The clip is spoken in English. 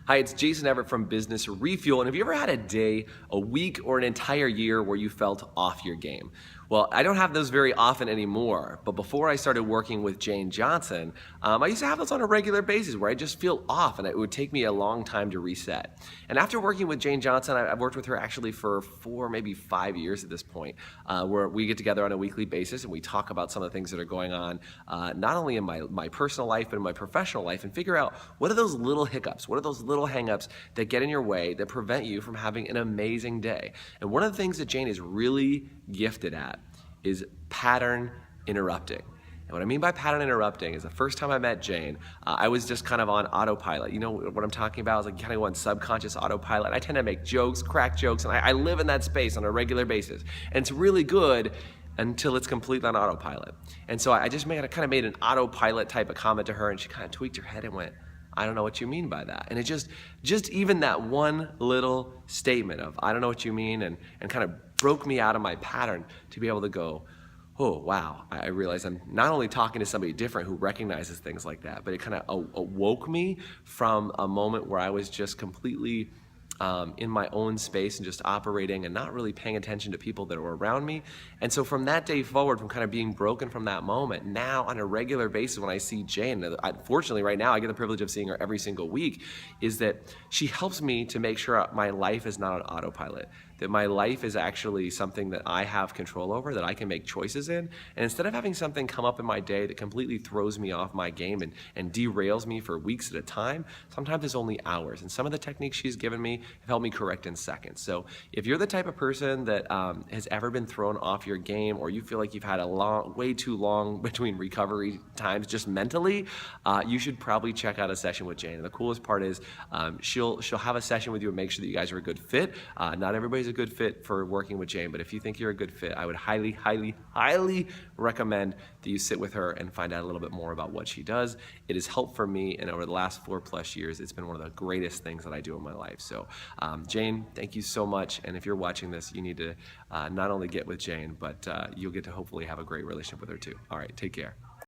Hi, it's Jason Everett from Business Refuel. And have you ever had a day, a week, or an entire year where you felt off your game? Well, I don't have those very often anymore, but before I started working with Jayne Johnson, I used to have those on a regular basis where I just feel off and it would take me a long time to reset. And after working with Jayne Johnson, I've worked with her actually for 4, maybe 5 years at this point, where we get together on a weekly basis and we talk about some of the things that are going on, not only in my personal life, but in my professional life, and figure out what are those little hiccups, what are those little hangups that get in your way that prevent you from having an amazing day. And one of the things that Jayne is really gifted at is pattern interrupting. And what I mean by pattern interrupting is the first time I met Jayne, I was just kind of on autopilot. You know what I'm talking about? I was like kind of on subconscious autopilot. I tend to make jokes, crack jokes, and I live in that space on a regular basis. And it's really good until it's completely on autopilot. And so I kind of made an autopilot type of comment to her, and she kind of tweaked her head and went, I don't know what you mean by that. And it just even that one little statement of, I don't know what you mean, and kind of broke me out of my pattern to be able to go, oh, wow, I realize I'm not only talking to somebody different who recognizes things like that, but it kind of awoke me from a moment where I was just completely in my own space and just operating and not really paying attention to people that were around me. And so from that day forward, from kind of being broken from that moment, now on a regular basis when I see Jayne, fortunately right now I get the privilege of seeing her every single week, is that she helps me to make sure my life is not on autopilot, that my life is actually something that I have control over, that I can make choices in. And instead of having something come up in my day that completely throws me off my game and derails me for weeks at a time, sometimes it's only hours. And some of the techniques she's given me have helped me correct in seconds. So if you're the type of person that has ever been thrown off your game, or you feel like you've had way too long between recovery times just mentally, you should probably check out a session with Jayne. And the coolest part is she'll have a session with you and make sure that you guys are a good fit. Not everybody's a good fit for working with Jayne, but if you think you're a good fit, I would highly, highly, highly recommend that you sit with her and find out a little bit more about what she does. It has helped for me, and over the last 4+ years, it's been one of the greatest things that I do in my life. So Jayne, thank you so much, and if you're watching this, you need to not only get with Jayne, but you'll get to hopefully have a great relationship with her too. All right, take care.